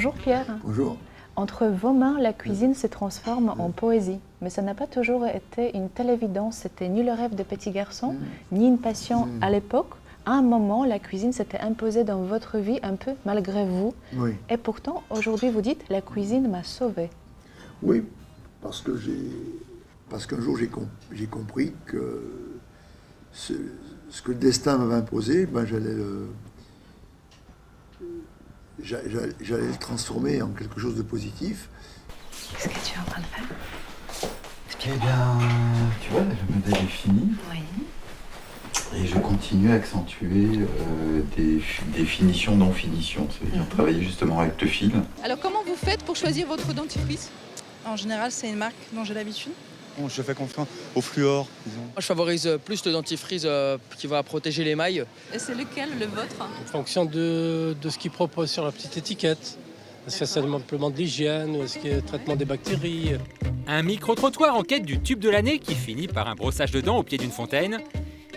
Bonjour Pierre. Bonjour. Entre vos mains, la cuisine se transforme en poésie. Mais ça n'a pas toujours été une telle évidence. C'était ni le rêve de petit garçon, ni une passion à l'époque. À un moment, la cuisine s'était imposée dans votre vie un peu malgré vous. Oui. Et pourtant, aujourd'hui, vous dites « la cuisine m'a sauvé ». Oui, parce qu'un jour j'ai compris que ce que le destin m'avait imposé, j'allais le transformer en quelque chose de positif. Qu'est-ce que tu es en train de faire? Eh bien, tu vois, le modèle est fini. Oui. Et je continue à accentuer des finitions non finitions. C'est-à-dire travailler justement avec le fil. Alors comment vous faites pour choisir votre dentifrice? En général, c'est une marque dont j'ai l'habitude. Je fais confiance au fluor, disons. Moi, je favorise plus le dentifrice qui va protéger l'émail. Et c'est lequel, le vôtre? En fonction de ce qu'ils proposent sur la petite étiquette. Est-ce que c'est simplement de l'hygiène ou est-ce qu'il y a le traitement des bactéries? Un micro-trottoir en quête du tube de l'année qui finit par un brossage de dents au pied d'une fontaine.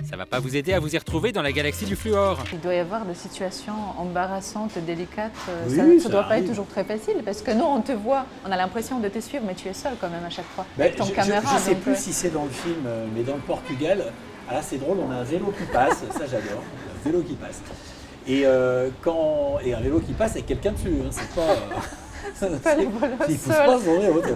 Ça va pas vous aider à vous y retrouver dans la galaxie du fluor. Il doit y avoir des situations embarrassantes, délicates. Oui, ça ne ça doit pas arrive. être toujours très facile parce que nous, on te voit, on a l'impression de te suivre, mais tu es seul quand même à chaque fois. Ben, Ton je caméra. ne sais donc, plus si c'est dans le film, mais dans le Portugal, là c'est drôle, on a un vélo qui passe, ça j'adore, un vélo qui passe. Et un vélo qui passe avec quelqu'un dessus, hein, c'est pas... pas les volos il faut seuls. pas se donner autre.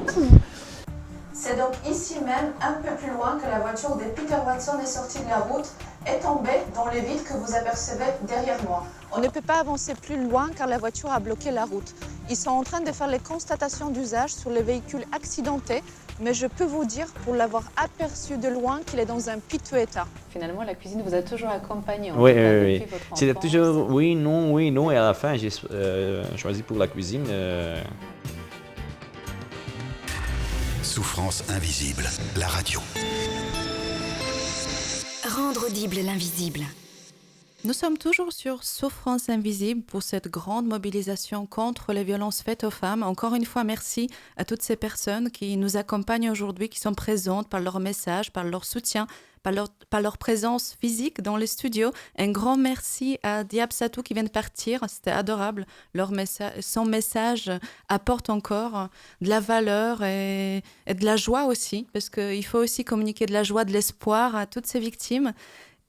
C'est donc ici même, un peu plus loin, que la voiture de Peter Watson est sortie de la route et tombée dans le vide que vous apercevez derrière moi. On ne peut pas avancer plus loin car la voiture a bloqué la route. Ils sont en train de faire les constatations d'usage sur les véhicules accidentés, mais je peux vous dire, pour l'avoir aperçu de loin, qu'il est dans un piteux état. Finalement, la cuisine vous a toujours accompagné. Oui, depuis votre C'était enfance. toujours oui, non, et à la fin, j'ai choisi pour la cuisine. Souffrance invisible, la radio. Rendre audible l'invisible. Nous sommes toujours sur Souffrance invisible pour cette grande mobilisation contre les violences faites aux femmes. Encore une fois, merci à toutes ces personnes qui nous accompagnent aujourd'hui, qui sont présentes par leur message, par leur soutien, par leur présence physique dans les studios. Un grand merci à Diab Satou qui vient de partir, c'était adorable. Son message apporte encore de la valeur et de la joie aussi, parce qu'il faut aussi communiquer de la joie, de l'espoir à toutes ces victimes.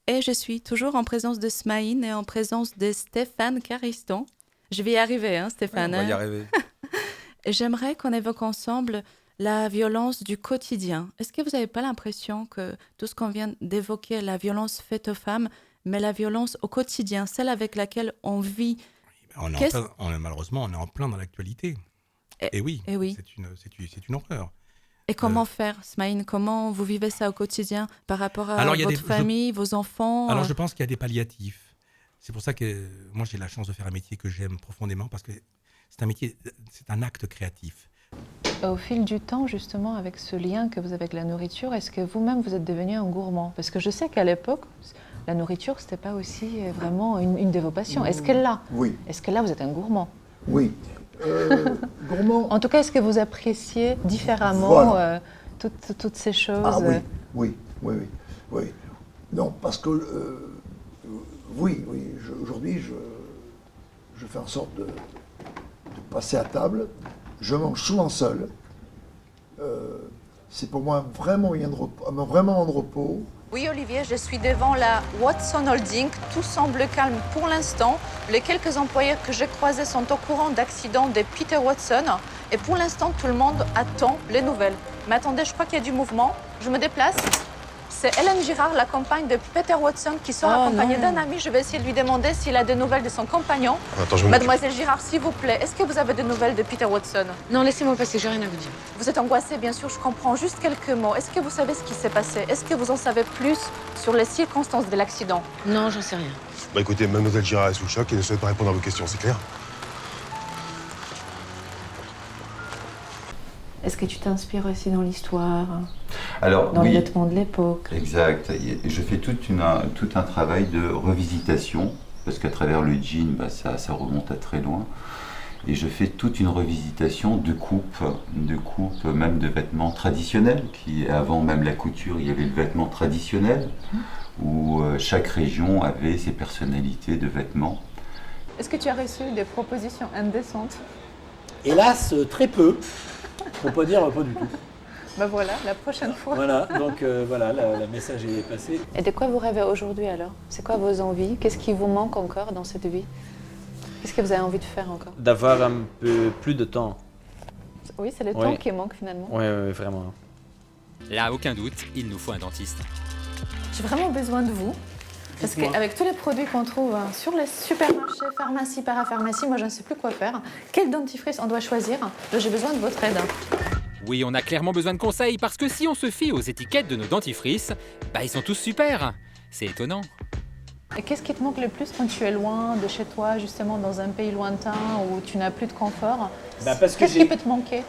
Et je suis toujours en présence de Smaïn et en présence de Stéphane Cariston. Je vais y arriver, hein, Stéphane. On va y arriver. Et j'aimerais qu'on évoque ensemble la violence du quotidien. Est-ce que vous n'avez pas l'impression que tout ce qu'on vient d'évoquer, la violence faite aux femmes, mais la violence au quotidien, celle avec laquelle on vit... Malheureusement, on est en plein dans l'actualité. Et oui. C'est une horreur. Et comment faire, Smaïn? Comment vous vivez ça au quotidien par rapport à votre famille, vos enfants? Alors, je pense qu'il y a des palliatifs. C'est pour ça que moi, j'ai la chance de faire un métier que j'aime profondément parce que c'est un métier, c'est un acte créatif. Au fil du temps, justement, avec ce lien que vous avez avec la nourriture, est-ce que vous-même, vous êtes devenu un gourmand? Parce que je sais qu'à l'époque, la nourriture, c'était pas aussi vraiment une de vos passions. Est-ce que là, Oui. Est-ce que là, vous êtes un gourmand? Oui. Gourmand. En tout cas, est-ce que vous appréciez différemment Voilà. toutes ces choses? Ah oui. Non, parce que aujourd'hui, je fais en sorte de passer à table. Je mange souvent seul. C'est pour moi vraiment un moment de repos. Oui, Olivier, je suis devant la Watson Holding. Tout semble calme pour l'instant. Les quelques employés que j'ai croisés sont au courant d'accidents de Peter Watson. Et pour l'instant, tout le monde attend les nouvelles. Mais attendez, je crois qu'il y a du mouvement. Je me déplace. C'est Hélène Girard, la compagne de Peter Watson, qui sort accompagnée d'un ami. Je vais essayer de lui demander s'il a des nouvelles de son compagnon. Mademoiselle Girard, s'il vous plaît, est-ce que vous avez des nouvelles de Peter Watson? Non, laissez-moi passer, j'ai rien à vous dire. Vous êtes angoissée, bien sûr, je comprends. Juste quelques mots. Est-ce que vous savez ce qui s'est passé? Est-ce que vous en savez plus sur les circonstances de l'accident? Non, j'en sais rien. Écoutez, mademoiselle Girard est sous le choc et ne souhaite pas répondre à vos questions, c'est clair? Est-ce que tu t'inspires aussi dans l'histoire, Alors, dans oui, les vêtements de l'époque? exact. Je fais tout un travail de revisitation, parce qu'à travers le jean, ça remonte à très loin. Et je fais toute une revisitation de coupe même de vêtements traditionnels, qui avant même la couture, il y avait le vêtement traditionnel, où chaque région avait ses personnalités de vêtements. Est-ce que tu as reçu des propositions indécentes Hélas, très peu, pour pas dire pas du tout. Ben voilà, la prochaine fois. Voilà, donc voilà, le message est passé. Et de quoi vous rêvez aujourd'hui alors? C'est quoi vos envies? Qu'est-ce qui vous manque encore dans cette vie? Qu'est-ce que vous avez envie de faire encore? D'avoir un peu plus de temps. Oui, c'est le temps qui manque finalement. Oui, vraiment. Là, aucun doute, il nous faut un dentiste. J'ai vraiment besoin de vous. Parce qu'avec tous les produits qu'on trouve sur les supermarchés, pharmacies, parapharmacies, moi je ne sais plus quoi faire. Quel dentifrice on doit choisir? J'ai besoin de votre aide. Oui, on a clairement besoin de conseils parce que si on se fie aux étiquettes de nos dentifrices, bah ils sont tous super. C'est étonnant. Et qu'est-ce qui te manque le plus quand tu es loin de chez toi, justement dans un pays lointain où tu n'as plus de confort? Qu'est-ce qui peut te manquer?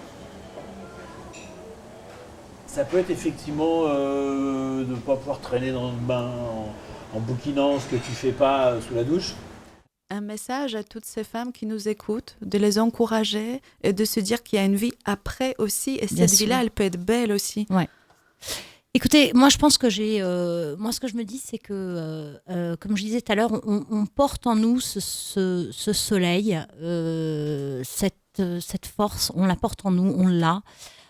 Ça peut être effectivement de ne pas pouvoir traîner dans le bain en bouquinant ce que tu fais pas sous la douche. Un message à toutes ces femmes qui nous écoutent, de les encourager et de se dire qu'il y a une vie après aussi. Et cette vie-là, elle peut être belle aussi. Ouais. Écoutez, moi je pense que moi ce que je me dis, c'est que, comme je disais tout à l'heure, on porte en nous ce soleil, cette force, on la porte en nous, on l'a.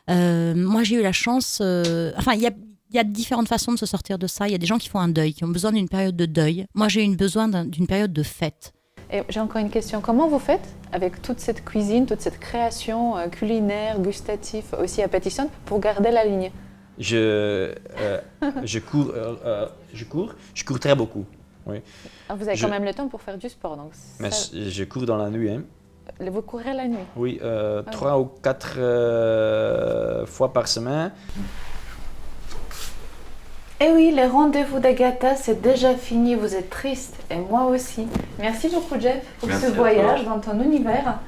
Moi j'ai eu la chance, il y a différentes façons de se sortir de ça. Il y a des gens qui font un deuil, qui ont besoin d'une période de deuil. Moi j'ai eu besoin d'une période de fête. Et j'ai encore une question. Comment vous faites avec toute cette cuisine, toute cette création culinaire, gustative, aussi appétissante, pour garder la ligne? Je cours très beaucoup. Oui. Ah, vous avez quand même le temps pour faire du sport. Donc mais je cours dans la nuit. Hein. Vous courez la nuit? Oui, 3 ou 4 fois par semaine. Eh oui, les rendez-vous d'Agatha, c'est déjà fini. Vous êtes triste, et moi aussi. Merci beaucoup, Jeff, pour ce voyage dans ton univers.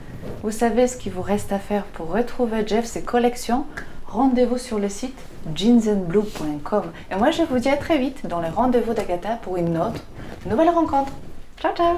Vous savez ce qu'il vous reste à faire pour retrouver Jeff, ses collections. Rendez-vous sur le site jeansandblue.com. Et moi, je vous dis à très vite dans les rendez-vous d'Agatha pour une autre nouvelle rencontre. Ciao, ciao!